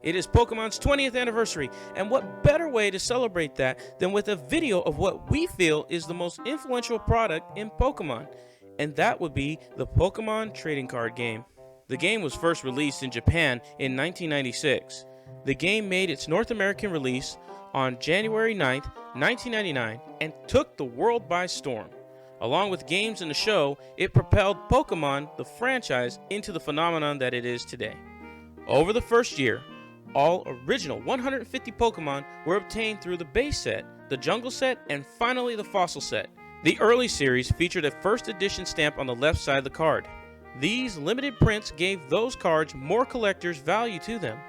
It is Pokemon's 20th anniversary, and what better way to celebrate that than with a video of what we feel is the most influential product in Pokemon, and that would be the Pokemon trading card game. The game was first released in Japan in 1996. The game made its North American release on January 9th, 1999, and took the world by storm. Along with games and the show, it propelled Pokemon, the franchise, into the phenomenon that it is today. Over the first year, all original 150 Pokemon were obtained through the base set, the jungle set, and finally the fossil set. The early series featured a first edition stamp on the left side of the card. These limited prints gave those cards more collector's value to them.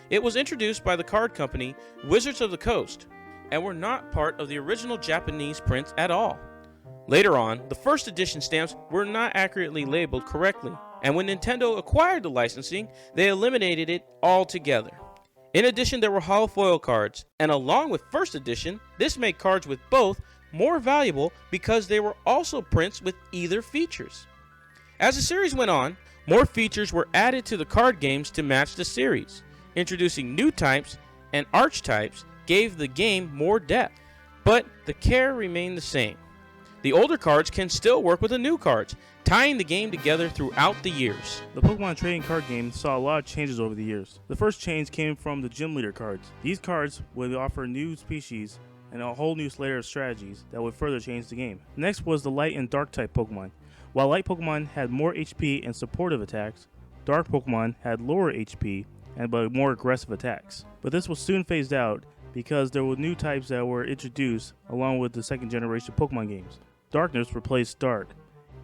It was introduced by the card company Wizards of the Coast, and were not part of the original Japanese prints at all. Later on, the first edition stamps were not accurately labeled correctly, and when Nintendo acquired the licensing, they eliminated it altogether. In addition, there were holofoil cards, and along with first edition, this made cards with both more valuable because they were also prints with either features. As the series went on, more features were added to the card games to match the series. Introducing new types and archetypes gave the game more depth, but the care remained the same. The older cards can still work with the new cards, tying the game together throughout the years. The Pokemon trading card game saw a lot of changes over the years. The first change came from the gym leader cards. These cards would offer new species and a whole new layer of strategies that would further change the game. Next was the light and dark type Pokemon. While light Pokemon had more HP and supportive attacks, dark Pokemon had lower HP and but more aggressive attacks. But this was soon phased out because there were new types that were introduced along with the second generation Pokemon games. Darkness replaced Dark,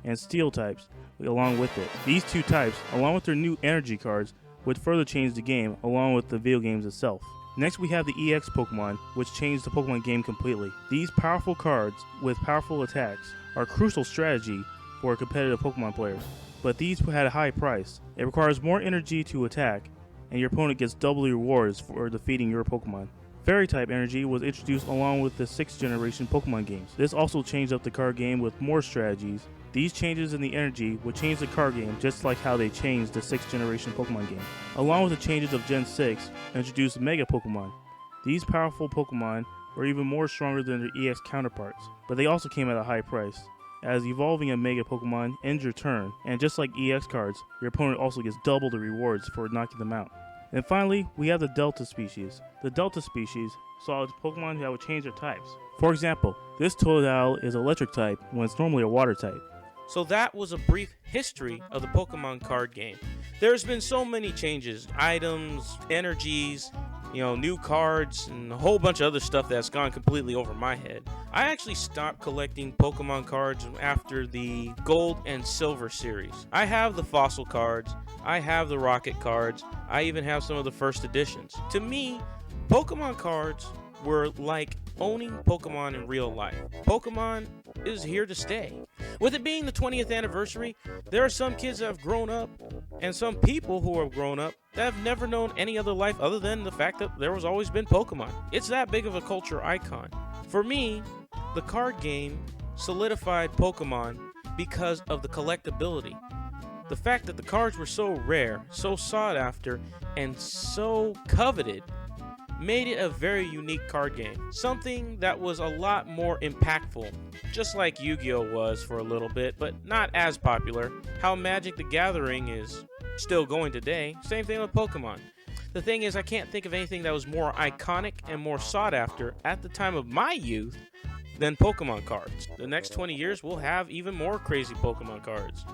and Steel types along with it. These two types, along with their new energy cards, would further change the game along with the video games itself. Next we have the EX Pokemon, which changed the Pokemon game completely. These powerful cards with powerful attacks are crucial strategy for competitive Pokemon players, but these had a high price. It requires more energy to attack, and your opponent gets double the rewards for defeating your Pokemon. Fairy type energy was introduced along with the 6th generation Pokemon games. This also changed up the card game with more strategies. These changes in the energy would change the card game just like how they changed the 6th generation Pokemon game. Along with the changes of Gen 6, introduced Mega Pokemon. These powerful Pokemon were even more stronger than their EX counterparts, but they also came at a high price, as evolving a Mega Pokemon ends your turn, and just like EX cards, your opponent also gets double the rewards for knocking them out. And finally, we have the Delta species. The Delta species saw Pokemon that would change their types. For example, this Totodile is electric type when it's normally a water type. So that was a brief history of the Pokemon card game. There's been so many changes, items, energies, new cards, and a whole bunch of other stuff that's gone completely over my head. I actually stopped collecting Pokemon cards after the Gold and Silver series. I have the fossil cards, I have the rocket cards, I even have some of the first editions. To me, Pokemon cards were like owning Pokemon in real life. Pokemon is here to stay. With it being the 20th anniversary, there are some kids that have grown up and some people who have grown up that have never known any other life other than the fact that there has always been Pokemon. It's that big of a culture icon. For me, the card game solidified Pokemon because of the collectability. The fact that the cards were so rare, so sought after, and so coveted made it a very unique card game. Something that was a lot more impactful, just like Yu-Gi-Oh! Was for a little bit, but not as popular. How Magic the Gathering is still going today, same thing with Pokemon. The thing is, I can't think of anything that was more iconic and more sought after at the time of my youth than Pokemon cards. The next 20 years, we'll have even more crazy Pokemon cards.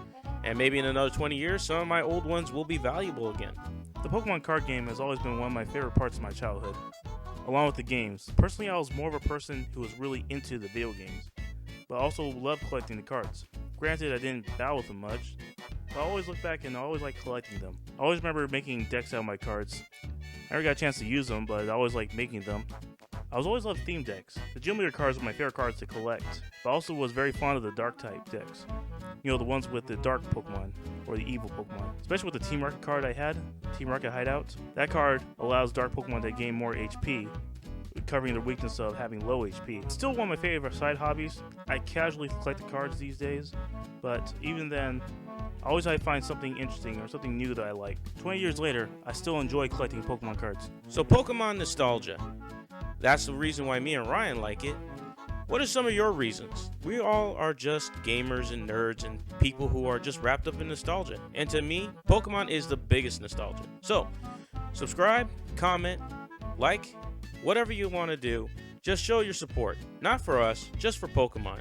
And maybe in another 20 years, some of my old ones will be valuable again. The Pokemon card game has always been one of my favorite parts of my childhood, along with the games. Personally, I was more of a person who was really into the video games, but also loved collecting the cards. Granted, I didn't battle with them much, but I always look back and I always liked collecting them. I always remember making decks out of my cards. I never got a chance to use them, but I always liked making them. I always loved theme decks. The Gym Leader cards were my favorite cards to collect, but I also was very fond of the Dark type decks. The ones with the Dark Pokemon, or the Evil Pokemon. Especially with the Team Rocket card I had, Team Rocket Hideout. That card allows Dark Pokemon to gain more HP, covering the weakness of having low HP. It's still one of my favorite side hobbies. I casually collect the cards these days, but even then, I find something interesting or something new that I like. 20 years later, I still enjoy collecting Pokemon cards. So Pokemon nostalgia. That's the reason why me and Ryan like it. What are some of your reasons? We all are just gamers and nerds and people who are just wrapped up in nostalgia. And to me, Pokemon is the biggest nostalgia. So, subscribe, comment, like, whatever you want to do. Just show your support. Not for us, just for Pokemon.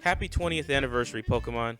Happy 20th anniversary, Pokemon.